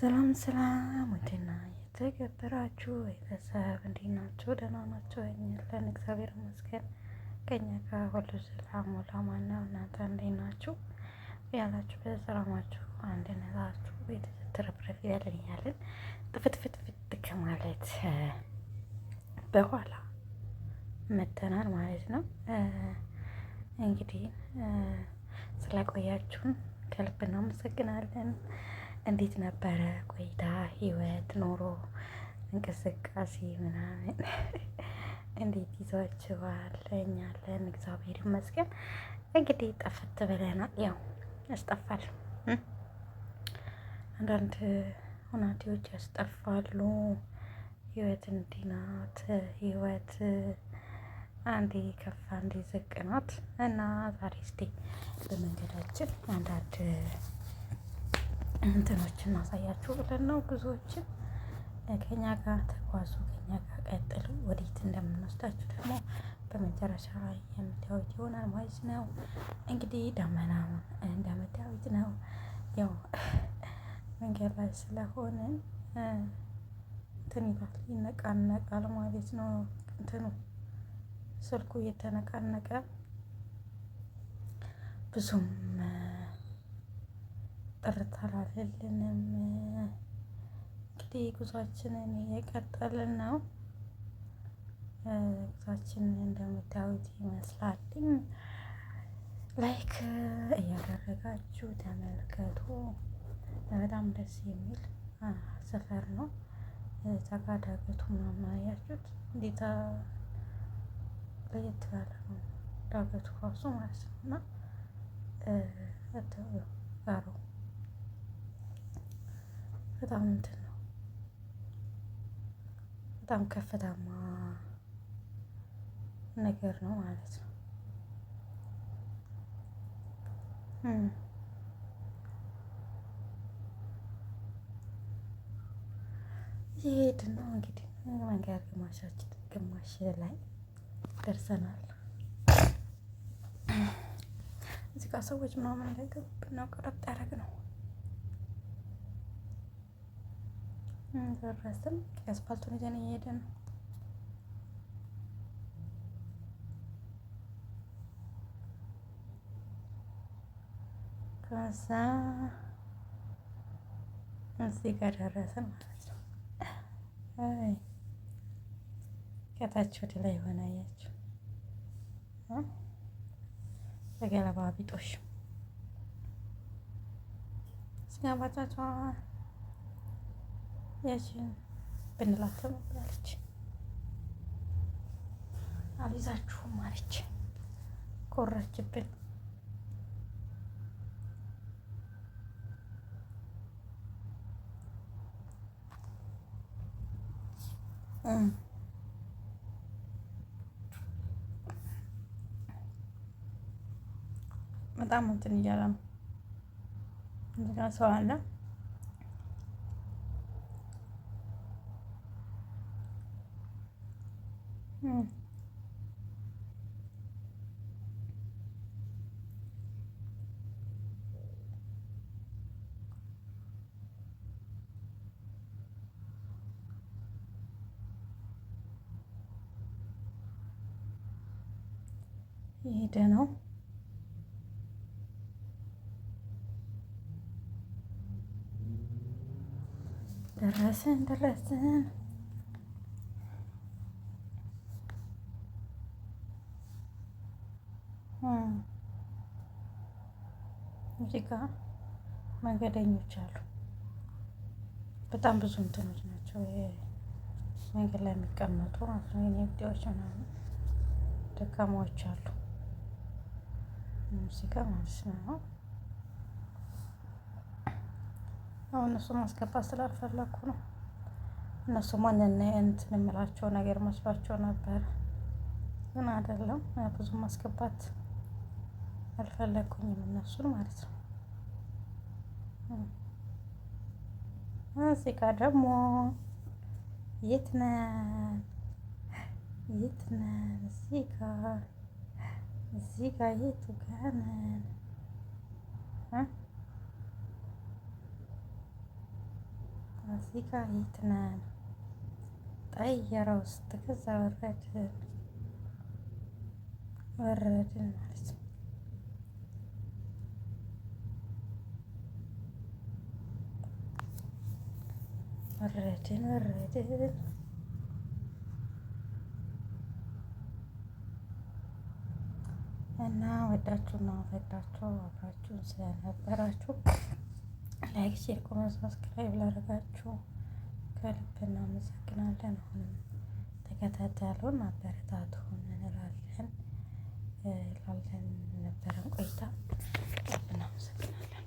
ሰላም ሰላም፣ ውድና የተከበራችሁ ቤተሰብ እንዴት ናችሁ? ደህና ናችሁ? ያለን እግዚአብሔር ይመስገን ከኛ ጋር ሁሉ ሰላም ሁሉ አማን ነው። እናንተ እንዴት ናችሁ? ያላችሁ በሰላማችሁ አንድነታችሁ ቤተሰብ ትረፍረፍ ያለን እያለን ጥፍትፍትፍት ከማለት በኋላ መተናል ማለት ነው። እንግዲህ ስለቆያችሁን ከልብ እናመሰግናለን። እንዴት ነበረ ቆይታ፣ ህይወት፣ ኑሮ፣ እንቅስቃሴ ምናምን እንዴት ይዟችኋል? እኛ አለን እግዚአብሔር ይመስገን። እንግዲህ ጠፈት ብለናል። ያው ያስጠፋል፣ አንዳንድ ሁናቴዎች ያስጠፋሉ። ህይወት እንዲህ ናት። ህይወት አንዴ ከፍ አንዴ ዝቅ ናት እና ዛሬ እስቲ በመንገዳችን አንዳንድ እንትኖችን እናሳያችሁ ብለን ነው። ብዙዎችን ከኛ ጋር ተጓዙ፣ ከኛ ጋር ቀጥሉ። ወዴት እንደምንወስዳችሁ ደግሞ በመጨረሻ ላይ የምታዩት ይሆናል ማለት ነው። እንግዲህ ደመናውን እንደምታዩት ነው። ያው መንገድ ላይ ስለሆነ እንትን ይላል፣ ይነቃነቃል ማለት ነው። እንትኑ ስልኩ እየተነቃነቀ ብዙም ጥርት አላለልንም። እንግዲህ ጉዟችንን እየቀጠልን ነው። ጉዟችንን እንደምታዩት ይመስላል። ላይክ እያደረጋችሁ ተመልከቱ። በጣም ደስ የሚል ሰፈር ነው። ተጋዳገቱ ምናምን አያችሁት? እንዴት ለየት ያለ ነው ዳገቱ ራሱ ማለት ነው። እና ጋሩ በጣም እንትን ነው፣ በጣም ከፍታማ ነገር ነው ማለት ነው። ይሄድን ነው እንግዲህ መንገድ ግማሽ ላይ ደርሰናል። እዚህ ጋር ሰዎች ምናምን እንዳይገቡብን ነው ቀረጥ ያደረግ ነው። ደረስን። አስፋልቱን ይዘን እየሄድን ነው። ከዛ እዚህ ጋር ደረስን ማለት ነው። ከታች ወደ ላይ ሆነ አያችሁ፣ በገለባ ቢጦሽ ስጋባቻቸ ያችን ብንላት ተመላለች። አልይዛችሁም አለች፣ ኮራችብን። በጣም እንትን እያለ ነው። እዚህ ጋር ሰው አለ። ይሄደ ነው። ደረስን። እዚህ ጋ መንገደኞች አሉ። በጣም ብዙ እንትኖች ናቸው መንገድ ላይ የሚቀመጡ ማለት ነው። የኔ ቪዲዮዎች ምናምን ደካማዎች አሉ እዚህ ጋ ማለት ነው። አሁን እነሱ ማስገባት ስላልፈለኩ ነው። እነሱ ማንን እንትን የምላቸው ነገር መስሏቸው ነበር፣ ግን አይደለም። ብዙ ማስገባት አልፈለኩኝም እነሱን ማለት ነው። እዚህ ጋር ደግሞ የት ነን? እዚህ ጋር የቱ ጋር ነን? እዚህ ጋር የት ነን? ጠየራ ውስጥ ከዛ ወረድን ማለት ነው። ወረድን እና ወዳችሁና ፈቅዳችሁ አብራችሁን ስለነበራችሁ ላይክ፣ ሼር፣ ኮሜንት፣ ሰብስክራይብ ላደረጋችሁ ከልብ እናመሰግናለን። አሁንም ተከታተሉን፣ አበረታቱን እንላለን። ላለን ነበረን ቆይታ እናመሰግናለን።